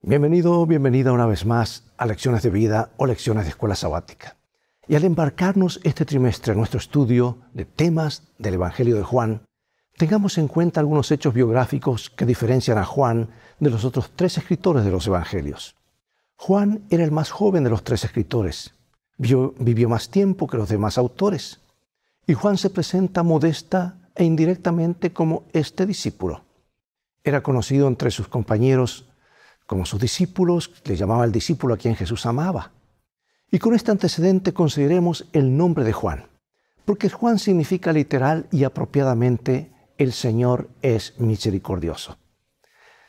Bienvenido, bienvenida una vez más a Lecciones de Vida o Lecciones de Escuela Sabática. Y al embarcarnos este trimestre en nuestro estudio de temas del Evangelio de Juan, tengamos en cuenta algunos hechos biográficos que diferencian a Juan de los otros tres escritores de los Evangelios. Juan era el más joven de los tres escritores, vivió más tiempo que los demás autores, y Juan se presenta modesta e indirectamente como este discípulo. Era conocido entre sus compañeros como sus discípulos, le llamaba el discípulo a quien Jesús amaba. Y con este antecedente consideremos el nombre de Juan, porque Juan significa literal y apropiadamente el Señor es misericordioso.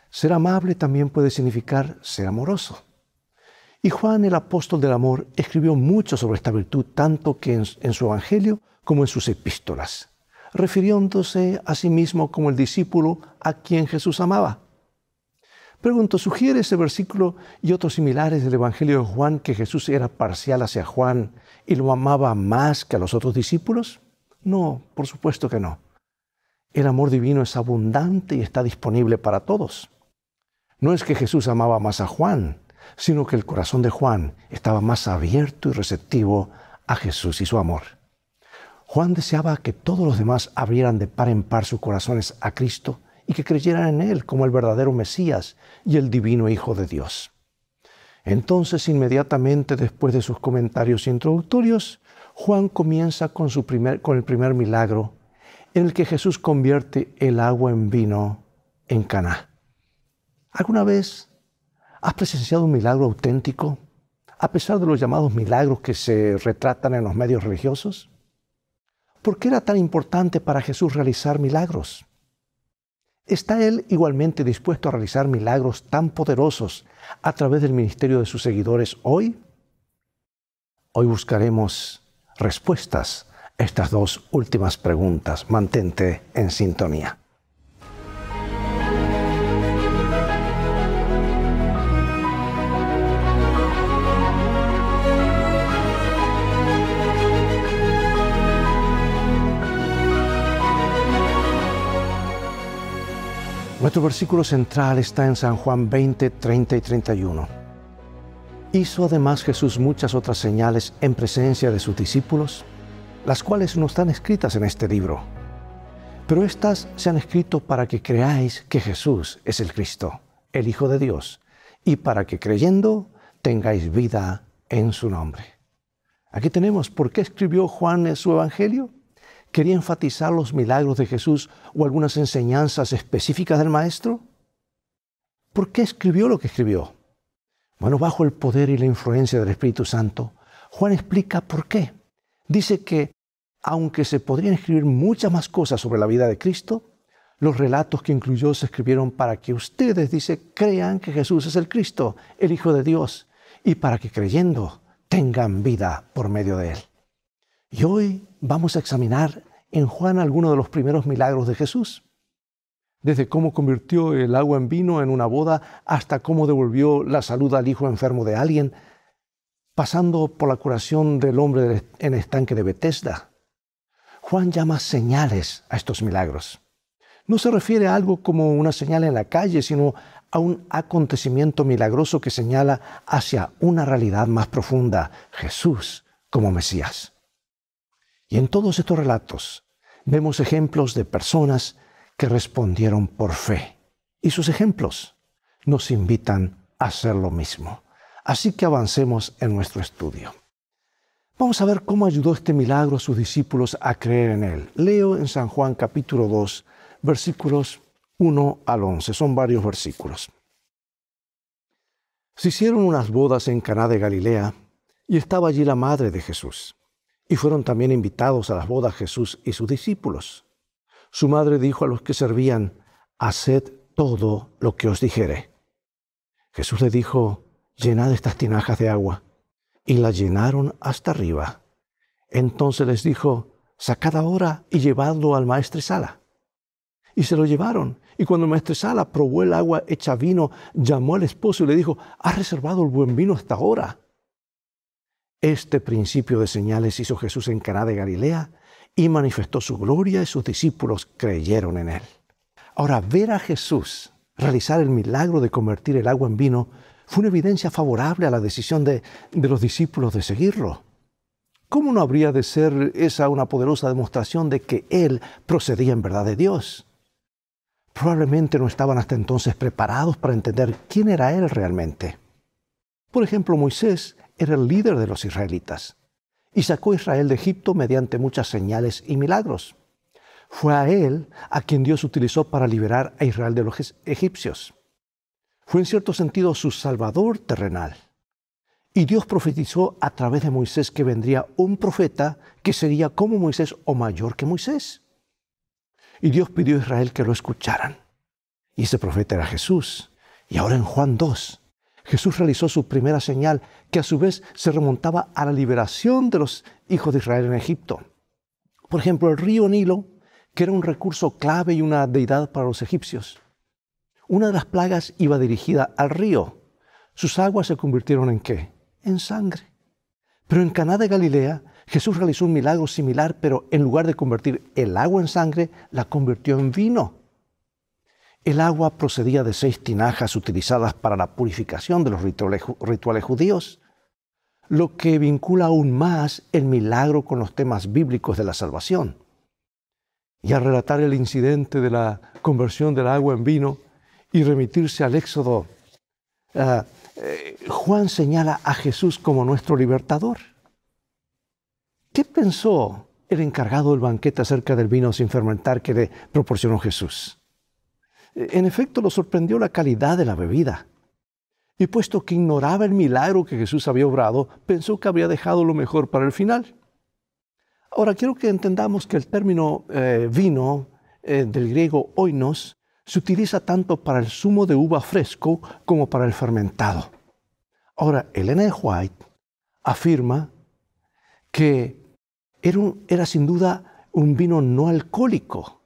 Ser amable también puede significar ser amoroso. Y Juan, el apóstol del amor, escribió mucho sobre esta virtud, tanto que en su Evangelio como en sus epístolas, refiriéndose a sí mismo como el discípulo a quien Jesús amaba. Pregunto, ¿sugiere ese versículo y otros similares del Evangelio de Juan que Jesús era parcial hacia Juan y lo amaba más que a los otros discípulos? No, por supuesto que no. El amor divino es abundante y está disponible para todos. No es que Jesús amaba más a Juan, sino que el corazón de Juan estaba más abierto y receptivo a Jesús y su amor. Juan deseaba que todos los demás abrieran de par en par sus corazones a Cristo y que creyeran en Él como el verdadero Mesías y el divino Hijo de Dios. Entonces, inmediatamente después de sus comentarios introductorios, Juan comienza con el primer milagro en el que Jesús convierte el agua en vino en Caná. ¿Alguna vez has presenciado un milagro auténtico, a pesar de los llamados milagros que se retratan en los medios religiosos? ¿Por qué era tan importante para Jesús realizar milagros? ¿Está Él igualmente dispuesto a realizar milagros tan poderosos a través del ministerio de sus seguidores hoy? Hoy buscaremos respuestas a estas dos últimas preguntas. Mantente en sintonía. Nuestro versículo central está en San Juan 20, 30 y 31. Hizo además Jesús muchas otras señales en presencia de sus discípulos, las cuales no están escritas en este libro. Pero estas se han escrito para que creáis que Jesús es el Cristo, el Hijo de Dios, y para que creyendo tengáis vida en su nombre. Aquí tenemos por qué escribió Juan su Evangelio. ¿Quería enfatizar los milagros de Jesús o algunas enseñanzas específicas del Maestro? ¿Por qué escribió lo que escribió? Bueno, bajo el poder y la influencia del Espíritu Santo, Juan explica por qué. Dice que, aunque se podrían escribir muchas más cosas sobre la vida de Cristo, los relatos que incluyó se escribieron para que ustedes, dice, crean que Jesús es el Cristo, el Hijo de Dios, y para que creyendo tengan vida por medio de Él. Y hoy vamos a examinar en Juan algunos de los primeros milagros de Jesús. Desde cómo convirtió el agua en vino en una boda hasta cómo devolvió la salud al hijo enfermo de alguien, pasando por la curación del hombre en el estanque de Betesda. Juan llama señales a estos milagros. No se refiere a algo como una señal en la calle, sino a un acontecimiento milagroso que señala hacia una realidad más profunda, Jesús como Mesías. Y en todos estos relatos vemos ejemplos de personas que respondieron por fe. Y sus ejemplos nos invitan a hacer lo mismo. Así que avancemos en nuestro estudio. Vamos a ver cómo ayudó este milagro a sus discípulos a creer en Él. Leo en San Juan capítulo 2, versículos 1 al 11. Son varios versículos. Se hicieron unas bodas en Caná de Galilea y estaba allí la madre de Jesús. Y fueron también invitados a las bodas Jesús y sus discípulos. Su madre dijo a los que servían: haced todo lo que os dijere. Jesús le dijo: llenad estas tinajas de agua. Y la llenaron hasta arriba. Entonces les dijo: sacad ahora y llevadlo al maestresala. Y se lo llevaron. Y cuando el maestresala probó el agua hecha vino, llamó al esposo y le dijo: ¿has reservado el buen vino hasta ahora? Este principio de señales hizo Jesús en Caná de Galilea y manifestó su gloria y sus discípulos creyeron en Él. Ahora, ver a Jesús realizar el milagro de convertir el agua en vino fue una evidencia favorable a la decisión de los discípulos de seguirlo. ¿Cómo no habría de ser esa una poderosa demostración de que Él procedía en verdad de Dios? Probablemente no estaban hasta entonces preparados para entender quién era Él realmente. Por ejemplo, Moisés era el líder de los israelitas y sacó a Israel de Egipto mediante muchas señales y milagros. Fue a Él a quien Dios utilizó para liberar a Israel de los egipcios. Fue en cierto sentido su salvador terrenal. Y Dios profetizó a través de Moisés que vendría un profeta que sería como Moisés o mayor que Moisés. Y Dios pidió a Israel que lo escucharan. Y ese profeta era Jesús. Y ahora en Juan 2, Jesús realizó su primera señal, que a su vez se remontaba a la liberación de los hijos de Israel en Egipto. Por ejemplo, el río Nilo, que era un recurso clave y una deidad para los egipcios. Una de las plagas iba dirigida al río. Sus aguas se convirtieron ¿en qué? En sangre. Pero en Caná de Galilea, Jesús realizó un milagro similar, pero en lugar de convertir el agua en sangre, la convirtió en vino. El agua procedía de 6 tinajas utilizadas para la purificación de los rituales judíos, lo que vincula aún más el milagro con los temas bíblicos de la salvación. Y al relatar el incidente de la conversión del agua en vino y remitirse al Éxodo, Juan señala a Jesús como nuestro libertador. ¿Qué pensó el encargado del banquete acerca del vino sin fermentar que le proporcionó Jesús? En efecto, lo sorprendió la calidad de la bebida. Y puesto que ignoraba el milagro que Jesús había obrado, pensó que habría dejado lo mejor para el final. Ahora, quiero que entendamos que el término vino, del griego oinos, se utiliza tanto para el zumo de uva fresco como para el fermentado. Ahora, Ellen White afirma que era sin duda un vino no alcohólico,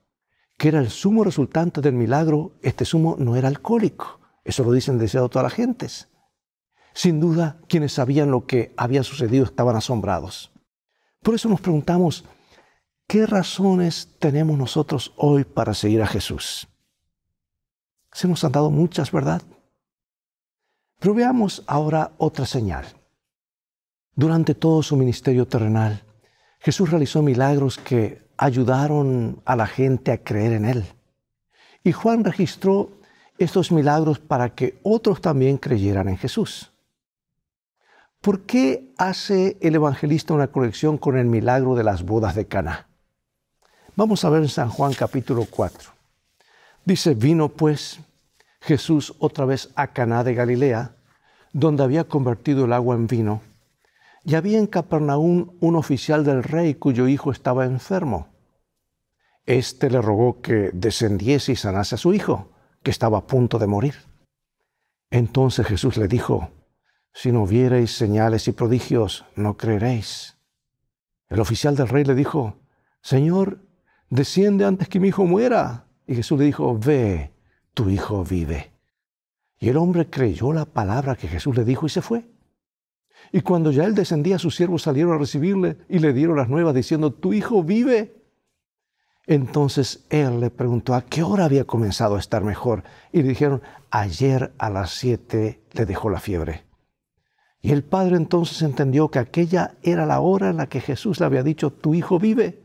que era el zumo resultante del milagro. Este zumo no era alcohólico. Eso lo dicen deseado todas las gentes. Sin duda, quienes sabían lo que había sucedido estaban asombrados. Por eso nos preguntamos, ¿qué razones tenemos nosotros hoy para seguir a Jesús? Se nos han dado muchas, ¿verdad? Pero veamos ahora otra señal. Durante todo su ministerio terrenal, Jesús realizó milagros que ayudaron a la gente a creer en Él. Y Juan registró estos milagros para que otros también creyeran en Jesús. ¿Por qué hace el evangelista una conexión con el milagro de las bodas de Caná? Vamos a ver en San Juan capítulo 4. Dice, vino pues Jesús otra vez a Caná de Galilea, donde había convertido el agua en vino. Y había en Capernaum un oficial del rey cuyo hijo estaba enfermo. Este le rogó que descendiese y sanase a su hijo, que estaba a punto de morir. Entonces Jesús le dijo, si no viereis señales y prodigios, no creeréis. El oficial del rey le dijo, Señor, desciende antes que mi hijo muera. Y Jesús le dijo, ve, tu hijo vive. Y el hombre creyó la palabra que Jesús le dijo y se fue. Y cuando ya él descendía, sus siervos salieron a recibirle y le dieron las nuevas diciendo, tu hijo vive. Entonces él le preguntó a qué hora había comenzado a estar mejor. Y le dijeron, ayer a las 7 le dejó la fiebre. Y el padre entonces entendió que aquella era la hora en la que Jesús le había dicho, tu hijo vive.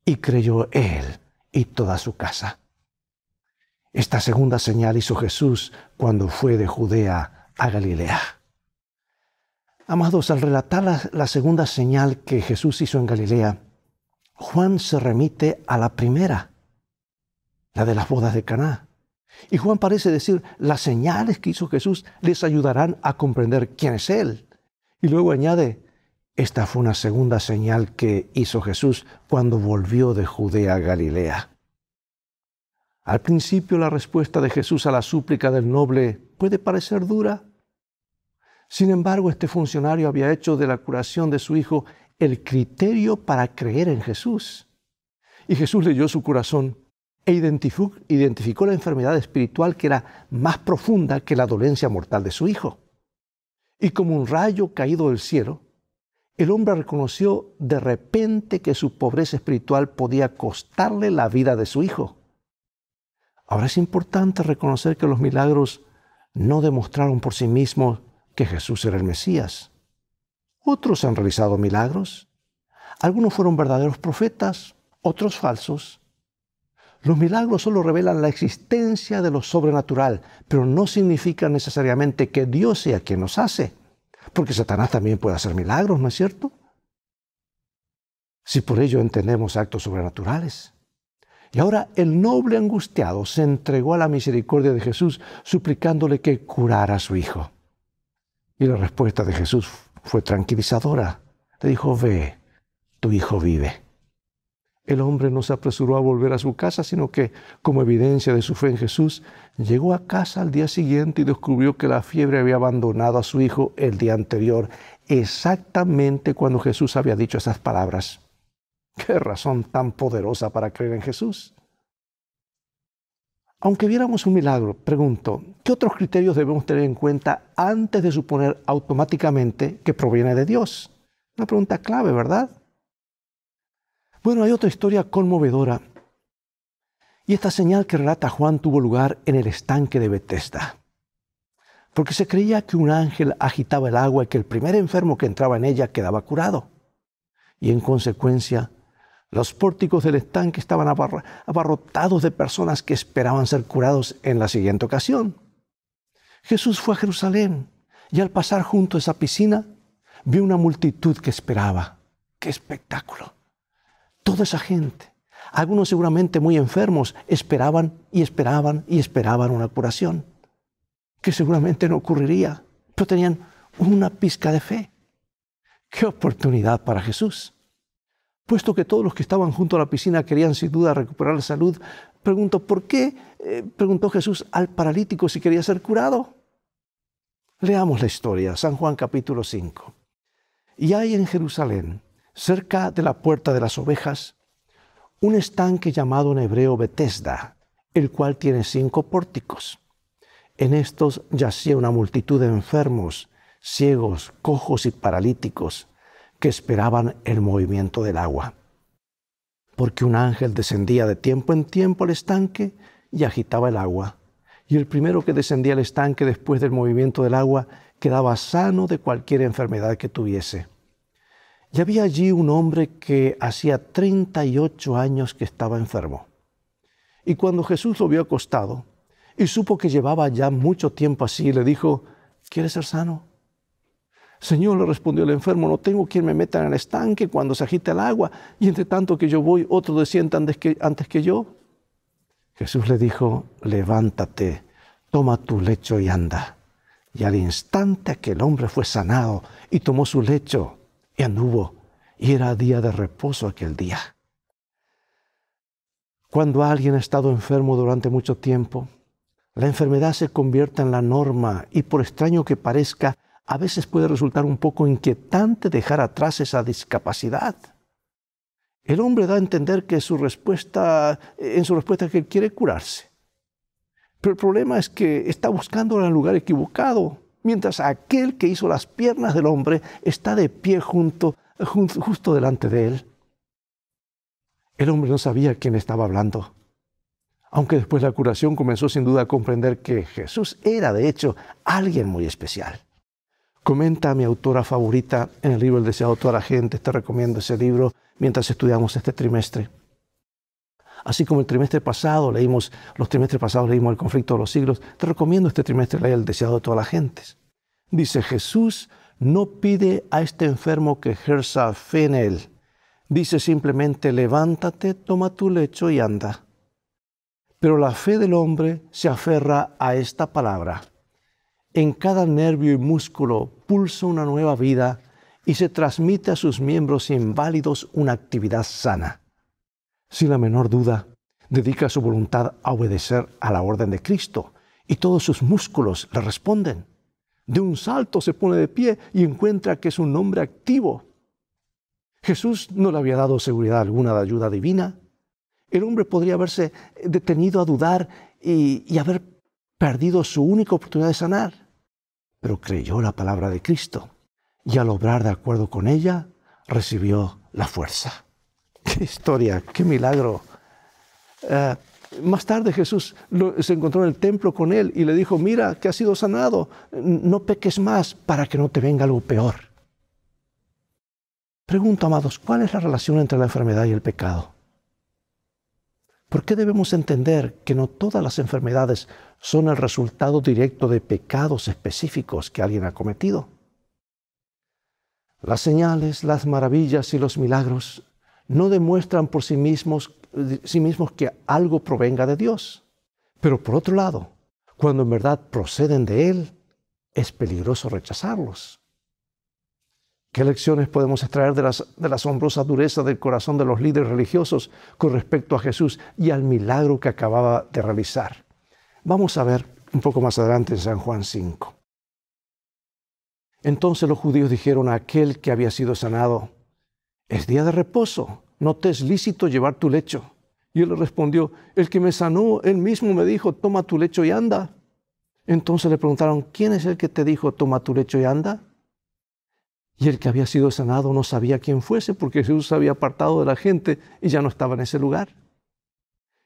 Y creyó él y toda su casa. Esta segunda señal hizo Jesús cuando fue de Judea a Galilea. Amados, al relatar la segunda señal que Jesús hizo en Galilea, Juan se remite a la primera, la de las bodas de Caná. Y Juan parece decir, las señales que hizo Jesús les ayudarán a comprender quién es Él. Y luego añade, esta fue una segunda señal que hizo Jesús cuando volvió de Judea a Galilea. Al principio la respuesta de Jesús a la súplica del noble puede parecer dura. Sin embargo, este funcionario había hecho de la curación de su hijo el criterio para creer en Jesús. Y Jesús leyó su corazón e identificó la enfermedad espiritual que era más profunda que la dolencia mortal de su hijo. Y como un rayo caído del cielo, el hombre reconoció de repente que su pobreza espiritual podía costarle la vida de su hijo. Ahora es importante reconocer que los milagros no demostraron por sí mismos que Jesús era el Mesías. Otros han realizado milagros. Algunos fueron verdaderos profetas, otros falsos. Los milagros solo revelan la existencia de lo sobrenatural, pero no significan necesariamente que Dios sea quien los hace, porque Satanás también puede hacer milagros, ¿no es cierto? Si por ello entendemos actos sobrenaturales. Y ahora el noble angustiado se entregó a la misericordia de Jesús, suplicándole que curara a su hijo. Y la respuesta de Jesús fue tranquilizadora. Le dijo: ve, tu hijo vive. El hombre no se apresuró a volver a su casa, sino que, como evidencia de su fe en Jesús, llegó a casa al día siguiente y descubrió que la fiebre había abandonado a su hijo el día anterior, exactamente cuando Jesús había dicho esas palabras. ¡Qué razón tan poderosa para creer en Jesús! Aunque viéramos un milagro, pregunto, ¿qué otros criterios debemos tener en cuenta antes de suponer automáticamente que proviene de Dios? Una pregunta clave, ¿verdad? Bueno, hay otra historia conmovedora. Y esta señal que relata Juan tuvo lugar en el estanque de Betesda. Porque se creía que un ángel agitaba el agua y que el primer enfermo que entraba en ella quedaba curado. Y en consecuencia, los pórticos del estanque estaban abarrotados de personas que esperaban ser curados en la siguiente ocasión. Jesús fue a Jerusalén y al pasar junto a esa piscina, vio una multitud que esperaba. ¡Qué espectáculo! Toda esa gente, algunos seguramente muy enfermos, esperaban y esperaban y esperaban una curación, que seguramente no ocurriría, pero tenían una pizca de fe. ¡Qué oportunidad para Jesús! Puesto que todos los que estaban junto a la piscina querían sin duda recuperar la salud, pregunto, ¿por qué preguntó Jesús al paralítico si quería ser curado? Leamos la historia, San Juan capítulo 5. Y hay en Jerusalén, cerca de la puerta de las ovejas, un estanque llamado en hebreo Betesda, el cual tiene 5 pórticos. En estos yacía una multitud de enfermos, ciegos, cojos y paralíticos, que esperaban el movimiento del agua. Porque un ángel descendía de tiempo en tiempo al estanque y agitaba el agua. Y el primero que descendía al estanque después del movimiento del agua quedaba sano de cualquier enfermedad que tuviese. Y había allí un hombre que hacía 38 años que estaba enfermo. Y cuando Jesús lo vio acostado y supo que llevaba ya mucho tiempo así, le dijo: ¿quieres ser sano? Señor, le respondió el enfermo, no tengo quien me meta en el estanque cuando se agita el agua, y entre tanto que yo voy, otro desciende antes que yo. Jesús le dijo: levántate, toma tu lecho y anda. Y al instante aquel hombre fue sanado y tomó su lecho y anduvo, y era día de reposo aquel día. Cuando alguien ha estado enfermo durante mucho tiempo, la enfermedad se convierte en la norma y, por extraño que parezca, a veces puede resultar un poco inquietante dejar atrás esa discapacidad. El hombre da a entender que en su respuesta que él quiere curarse. Pero el problema es que está buscando en el lugar equivocado, mientras aquel que hizo las piernas del hombre está de pie justo delante de él. El hombre no sabía quién estaba hablando, aunque después de la curación comenzó sin duda a comprender que Jesús era, de hecho, alguien muy especial. Comenta mi autora favorita en el libro El deseado de toda la gente. Te recomiendo ese libro mientras estudiamos este trimestre. Así como los trimestres pasados leímos el conflicto de los siglos, te recomiendo este trimestre leer El deseado de todas las gentes. Dice: Jesús no pide a este enfermo que ejerza fe en él. Dice simplemente: levántate, toma tu lecho y anda. Pero la fe del hombre se aferra a esta palabra. En cada nervio y músculo pulsa una nueva vida y se transmite a sus miembros inválidos una actividad sana. Sin la menor duda, dedica su voluntad a obedecer a la orden de Cristo y todos sus músculos le responden. De un salto se pone de pie y encuentra que es un hombre activo. Jesús no le había dado seguridad alguna de ayuda divina. El hombre podría haberse detenido a dudar y haber perdido su única oportunidad de sanar. Pero creyó la palabra de Cristo y al obrar de acuerdo con ella, recibió la fuerza. ¡Qué historia! ¡Qué milagro! Más tarde Jesús se encontró en el templo con él y le dijo, mira que has sido sanado, no peques más para que no te venga algo peor. Pregunto, amados, ¿cuál es la relación entre la enfermedad y el pecado? ¿Por qué debemos entender que no todas las enfermedades son el resultado directo de pecados específicos que alguien ha cometido? Las señales, las maravillas y los milagros no demuestran por sí mismos que algo provenga de Dios. Pero por otro lado, cuando en verdad proceden de Él, es peligroso rechazarlos. ¿Qué lecciones podemos extraer de la asombrosa dureza del corazón de los líderes religiosos con respecto a Jesús y al milagro que acababa de realizar? Vamos a ver un poco más adelante en San Juan 5. Entonces los judíos dijeron a aquel que había sido sanado, «Es día de reposo, no te es lícito llevar tu lecho». Y él le respondió, «El que me sanó, él mismo me dijo, toma tu lecho y anda». Entonces le preguntaron, «¿Quién es el que te dijo, toma tu lecho y anda?». Y el que había sido sanado no sabía quién fuese, porque Jesús se había apartado de la gente y ya no estaba en ese lugar.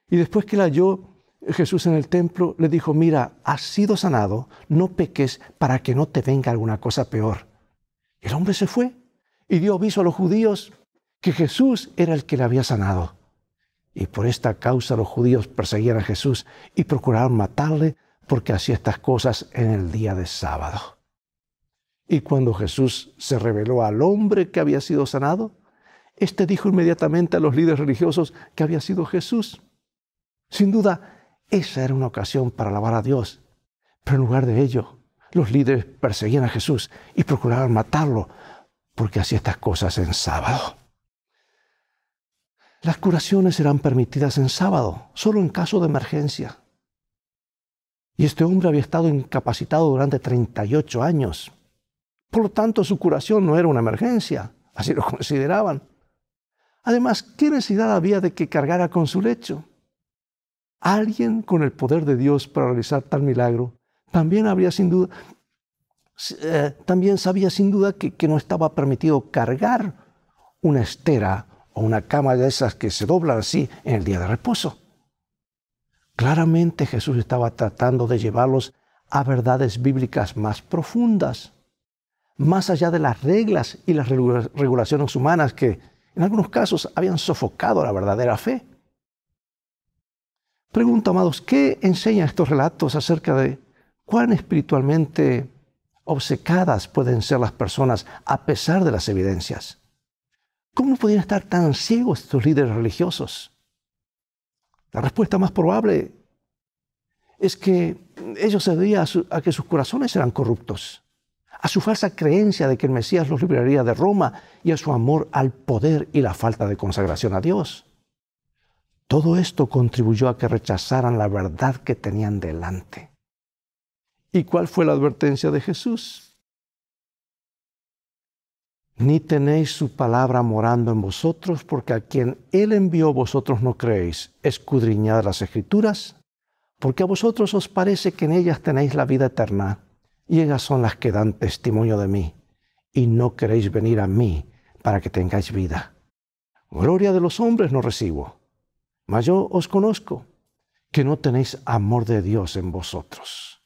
Y después que la halló Jesús en el templo, le dijo, «Mira, has sido sanado, no peques para que no te venga alguna cosa peor». El hombre se fue y dio aviso a los judíos que Jesús era el que le había sanado. Y por esta causa los judíos perseguían a Jesús y procuraron matarle porque hacía estas cosas en el día de sábado. Y cuando Jesús se reveló al hombre que había sido sanado, éste dijo inmediatamente a los líderes religiosos que había sido Jesús. Sin duda, esa era una ocasión para alabar a Dios. Pero en lugar de ello, los líderes perseguían a Jesús y procuraban matarlo porque hacía estas cosas en sábado. Las curaciones serán permitidas en sábado, solo en caso de emergencia. Y este hombre había estado incapacitado durante 38 años. Por lo tanto, su curación no era una emergencia, así lo consideraban. Además, ¿qué necesidad había de que cargara con su lecho? Alguien con el poder de Dios para realizar tal milagro también sabía sin duda que no estaba permitido cargar una estera o una cama de esas que se doblan así en el día de reposo. Claramente Jesús estaba tratando de llevarlos a verdades bíblicas más profundas, más allá de las reglas y las regulaciones humanas que en algunos casos habían sofocado la verdadera fe. Pregunto, amados, ¿qué enseñan estos relatos acerca de cuán espiritualmente obcecadas pueden ser las personas a pesar de las evidencias? ¿Cómo podían estar tan ciegos estos líderes religiosos? La respuesta más probable es que ellos se debían a que sus corazones eran corruptos, a su falsa creencia de que el Mesías los libraría de Roma y a su amor al poder y la falta de consagración a Dios. Todo esto contribuyó a que rechazaran la verdad que tenían delante. ¿Y cuál fue la advertencia de Jesús? Ni tenéis su palabra morando en vosotros, porque a quien Él envió vosotros no creéis. Escudriñad las Escrituras, porque a vosotros os parece que en ellas tenéis la vida eterna, y ellas son las que dan testimonio de mí, y no queréis venir a mí para que tengáis vida. Gloria de los hombres no recibo, mas yo os conozco, que no tenéis amor de Dios en vosotros.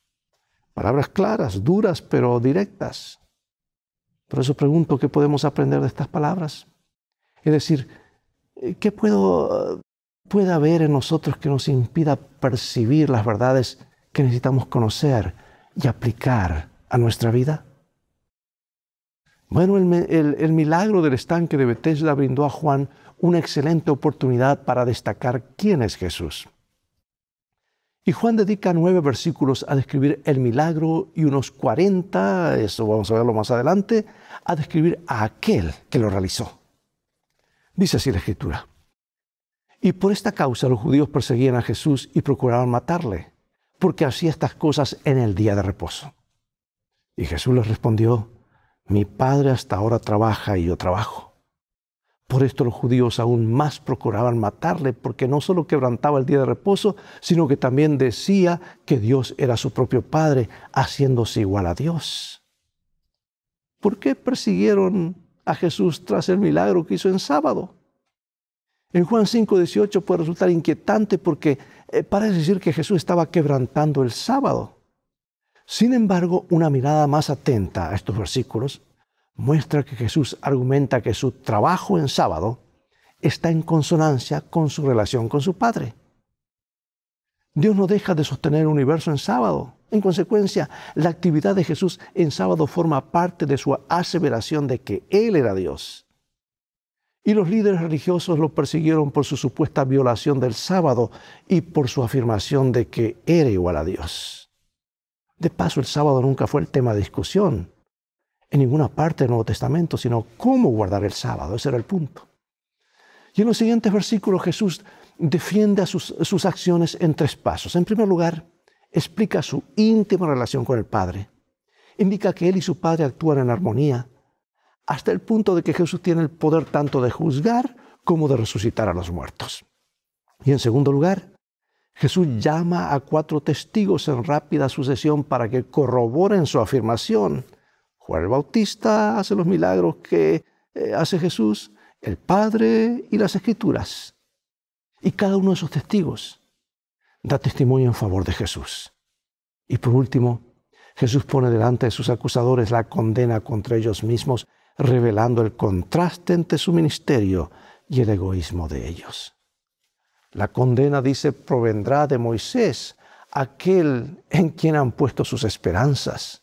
Palabras claras, duras, pero directas. Por eso pregunto, ¿qué podemos aprender de estas palabras? Es decir, ¿qué puede haber en nosotros que nos impida percibir las verdades que necesitamos conocer y aplicar a nuestra vida? Bueno, el milagro del estanque de Betesda brindó a Juan una excelente oportunidad para destacar quién es Jesús. Y Juan dedica 9 versículos a describir el milagro y unos 40, eso vamos a verlo más adelante, a describir a aquel que lo realizó. Dice así la Escritura: «Y por esta causa los judíos perseguían a Jesús y procuraban matarle, porque hacía estas cosas en el día de reposo. Y Jesús les respondió: Mi Padre hasta ahora trabaja y yo trabajo». Por esto los judíos aún más procuraban matarle, porque no solo quebrantaba el día de reposo, sino que también decía que Dios era su propio Padre, haciéndose igual a Dios. ¿Por qué persiguieron a Jesús tras el milagro que hizo en sábado? En Juan 5:18 puede resultar inquietante porque parece decir que Jesús estaba quebrantando el sábado. Sin embargo, una mirada más atenta a estos versículos muestra que Jesús argumenta que su trabajo en sábado está en consonancia con su relación con su Padre. Dios no deja de sostener el universo en sábado. En consecuencia, la actividad de Jesús en sábado forma parte de su aseveración de que Él era Dios. Y los líderes religiosos lo persiguieron por su supuesta violación del sábado y por su afirmación de que era igual a Dios. De paso, el sábado nunca fue el tema de discusión en ninguna parte del Nuevo Testamento, sino cómo guardar el sábado. Ese era el punto. Y en los siguientes versículos Jesús defiende sus acciones en 3 pasos. En primer lugar, explica su íntima relación con el Padre. Indica que Él y su Padre actúan en armonía, hasta el punto de que Jesús tiene el poder tanto de juzgar como de resucitar a los muertos. Y en segundo lugar, Jesús llama a 4 testigos en rápida sucesión para que corroboren su afirmación. Juan el Bautista hace los milagros que hace Jesús, el Padre y las Escrituras. Y cada uno de esos testigos da testimonio en favor de Jesús. Y por último, Jesús pone delante de sus acusadores la condena contra ellos mismos, revelando el contraste entre su ministerio y el egoísmo de ellos. La condena, dice, provendrá de Moisés, aquel en quien han puesto sus esperanzas.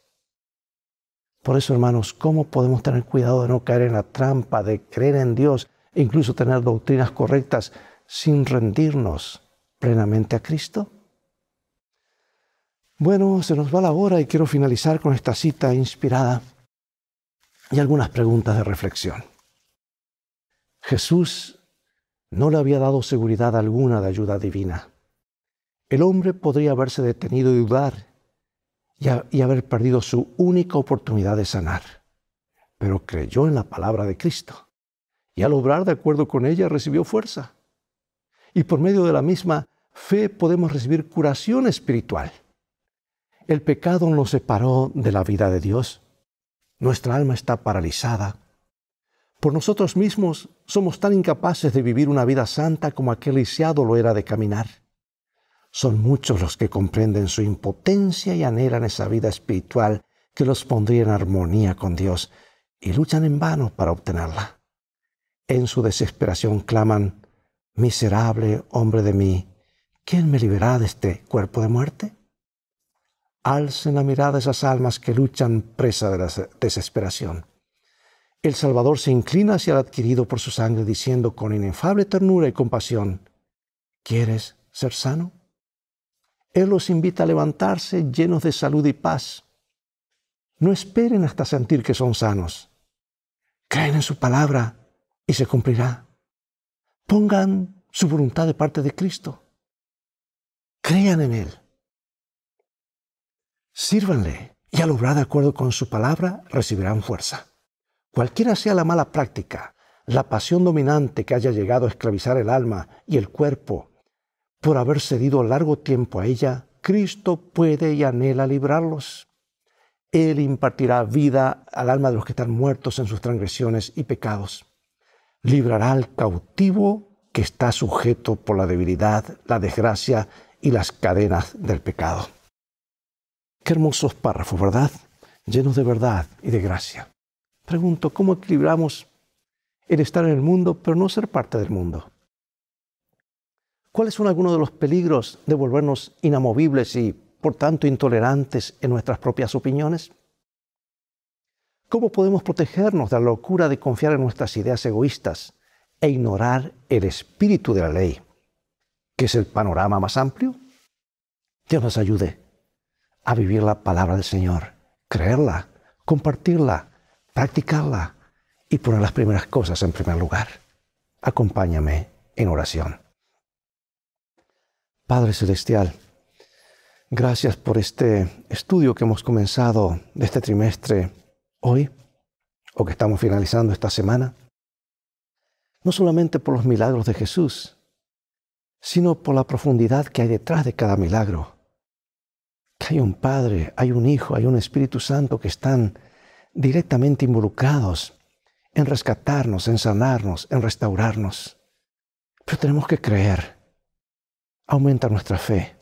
Por eso, hermanos, ¿cómo podemos tener cuidado de no caer en la trampa de creer en Dios e incluso tener doctrinas correctas sin rendirnos plenamente a Cristo? Bueno, se nos va la hora y quiero finalizar con esta cita inspirada y algunas preguntas de reflexión. Jesús no le había dado seguridad alguna de ayuda divina. El hombre podría haberse detenido y dudar y haber perdido su única oportunidad de sanar. Pero creyó en la palabra de Cristo y al obrar de acuerdo con ella recibió fuerza. Y por medio de la misma fe podemos recibir curación espiritual. El pecado nos separó de la vida de Dios. Nuestra alma está paralizada. Por nosotros mismos somos tan incapaces de vivir una vida santa como aquel lisiado lo era de caminar. Son muchos los que comprenden su impotencia y anhelan esa vida espiritual que los pondría en armonía con Dios y luchan en vano para obtenerla. En su desesperación claman: «Miserable hombre de mí, ¿quién me librará de este cuerpo de muerte?». Alcen la mirada a esas almas que luchan presa de la desesperación. El Salvador se inclina hacia el adquirido por su sangre diciendo con inefable ternura y compasión: ¿quieres ser sano? Él los invita a levantarse llenos de salud y paz. No esperen hasta sentir que son sanos. Creen en su palabra y se cumplirá. Pongan su voluntad de parte de Cristo. Crean en Él. Sírvanle y al obrar de acuerdo con su palabra recibirán fuerza. Cualquiera sea la mala práctica, la pasión dominante que haya llegado a esclavizar el alma y el cuerpo, por haber cedido largo tiempo a ella, Cristo puede y anhela librarlos. Él impartirá vida al alma de los que están muertos en sus transgresiones y pecados. Librará al cautivo que está sujeto por la debilidad, la desgracia y las cadenas del pecado. Qué hermosos párrafos, ¿verdad? Llenos de verdad y de gracia. Pregunto, ¿cómo equilibramos el estar en el mundo pero no ser parte del mundo? ¿Cuáles son algunos de los peligros de volvernos inamovibles y, por tanto, intolerantes en nuestras propias opiniones? ¿Cómo podemos protegernos de la locura de confiar en nuestras ideas egoístas e ignorar el espíritu de la ley, que es el panorama más amplio? Dios nos ayude a vivir la palabra del Señor, creerla, compartirla, practicarla y poner las primeras cosas en primer lugar. Acompáñame en oración. Padre Celestial, gracias por este estudio que hemos comenzado de este trimestre hoy, o que estamos finalizando esta semana. No solamente por los milagros de Jesús, sino por la profundidad que hay detrás de cada milagro. Que hay un Padre, hay un Hijo, hay un Espíritu Santo que están directamente involucrados en rescatarnos, en sanarnos, en restaurarnos. Pero tenemos que creer. Aumenta nuestra fe.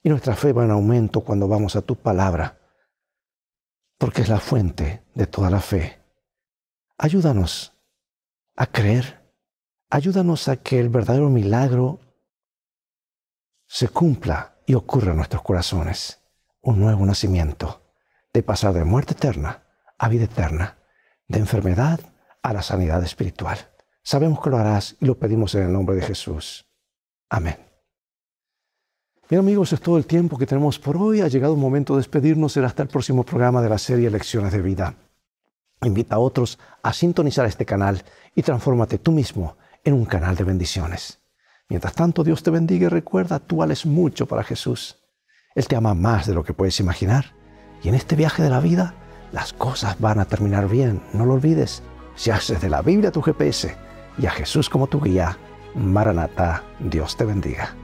Y nuestra fe va en aumento cuando vamos a tu palabra, porque es la fuente de toda la fe. Ayúdanos a creer. Ayúdanos a que el verdadero milagro se cumpla y ocurra en nuestros corazones. Un nuevo nacimiento, de pasar de muerte eterna a vida eterna, de enfermedad a la sanidad espiritual. Sabemos que lo harás y lo pedimos en el nombre de Jesús. Amén. Bien amigos, es todo el tiempo que tenemos por hoy. Ha llegado el momento de despedirnos. Será hasta el próximo programa de la serie Lecciones de Vida. Invita a otros a sintonizar este canal y transfórmate tú mismo en un canal de bendiciones. Mientras tanto, Dios te bendiga y recuerda, tú vales mucho para Jesús. Él te ama más de lo que puedes imaginar. Y en este viaje de la vida, las cosas van a terminar bien. No lo olvides. Si haces de la Biblia tu GPS y a Jesús como tu guía, Maranatá, Dios te bendiga.